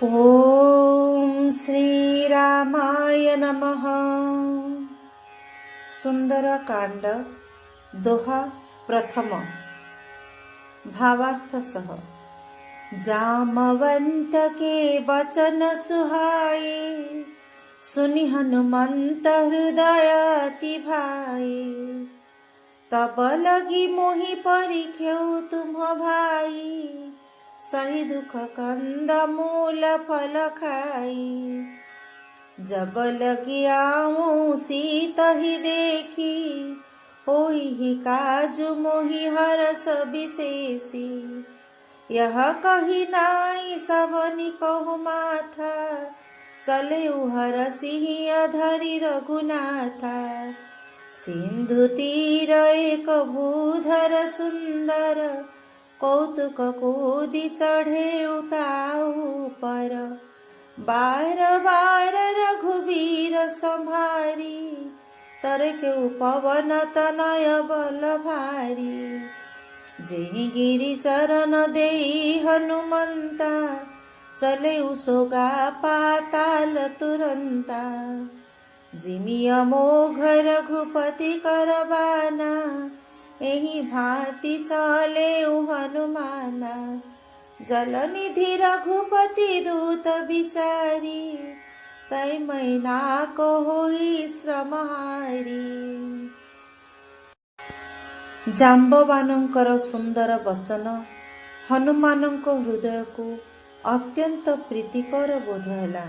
ओम श्री रामाय नमः। सुंदरकांड दोहा प्रथम। भावार्थ सह। जामवंत के वचन सुहाए, सुनि हनुमंत हृदय अति भाए। तब लगी मोहि परिखेउ तुम भाई, सही दुख कंद मूल फल खाई। जब लगी आऊं सीत ही देखी, होई काजु मोहि हरस विशेषी। यह कही नाई सबनि कहु माथा, चले हरसि अधरि रघुनाथा। सिंधु तीर एक भूधर सुंदर, कौतुक कूदि चढ़े उताऊ पर। बार बार रघुवीर संभारी, तरके पवन तनय बल भारी। जेहि गिरि चरण देई हनुमंता, चले सोगा पाताल तुरंता। जिमि अमोघ रघुपति करबाना, एहि भांति चले हनुमाना। जलनिधि रघुपति दूत बिचारी, तै मैनाक होई श्रमहारी। जाम्बवानंकर सुंदर वचन हनुमानंक हृदय को अत्यंत प्रीतिकर बोध हैला।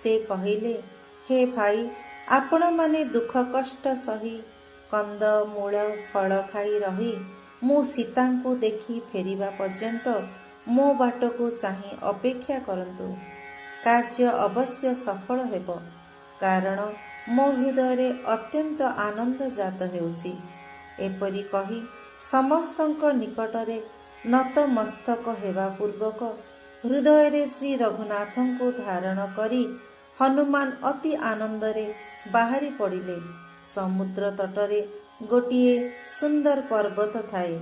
से कहिले, हे भाई, आपण माने दुख कष्ट सही कंद मूल फल खाई रही मु सीता को देखी फेरिबा पर्यंत मो बाट को चाहि अपेक्षा करंतु। कार्य अवश्य सफल हेब, कारण मो हृदय अत्यंत आनंद जात हेउची। एपरि कही समस्तंक निकटरे नतमस्तक हेबा पूर्वक हृदय श्री रघुनाथं को धारण करी हनुमान अति आनंदरे बाहरी पड़िले। समुद्र तटरे गोटिए सुंदर पर्वत थाए।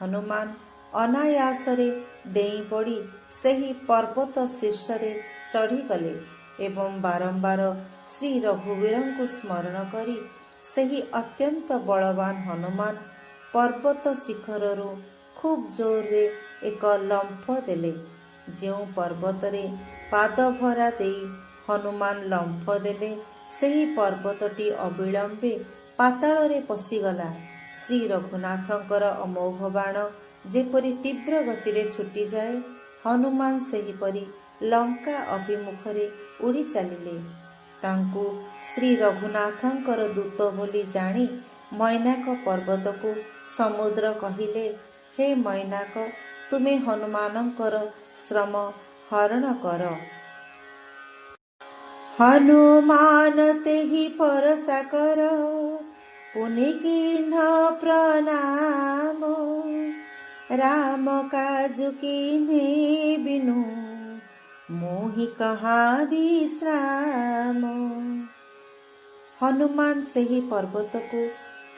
हनुमान अनायासरे डेई पड़ी सही पर्वत शीर्षरे चढ़ी गले एवं बारंबार श्री रघुवीर को स्मरण करी सही अत्यंत बलवान हनुमान पर्वत शिखररू खूब जोर रे एक लंफ देले। जो पर्वतरे पाद भरा देई हनुमान लंफ देले, सही पर्वतटी अविलंबे पाताଳରେ पशिगला। श्री रघुनाथंकर अमोघ बाण जेपरि तीव्र गतिरे छुटी जाए, हनुमान सेहीपरि लंका अभिमुखरे उड़ी चलिले। तांकु श्री रघुनाथंकर दूत बोली जानी मैनाक पर्वत को समुद्र कहिले, हे मैनाक, तुमे हनुमानंकर श्रम हरण कर। हनुमान तेहि परसा कर, पुनि किन्ह प्रणाम। राम काजु किन्हे बिनु, मोहि कहाँ विश्राम। हनुमान सेही पर्वत को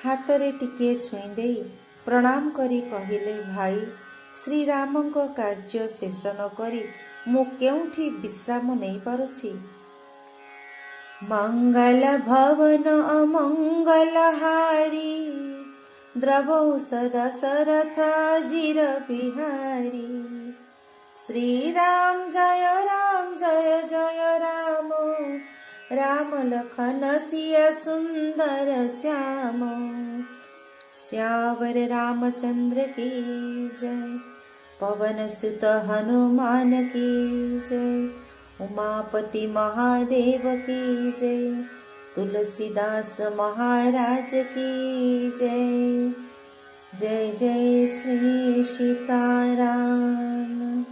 हाथरे टिके छुई देई प्रणाम करी कहिले, भाई, श्री रामंक कार्य शेष न करी मु केउठी विश्राम नहीं पारुछि। मंगल भवन अमंगल हारी, द्रवौ सदशरथ जिर बिहारी। श्री राम जय जय राम, राम लखन सिया सुंदर श्याम। श्यावर रामचंद्र की जय, पवन सुत हनुमान की जय। उमापति महादेव की जय, तुलसीदास महाराज की जय। जय जय श्री सीताराम।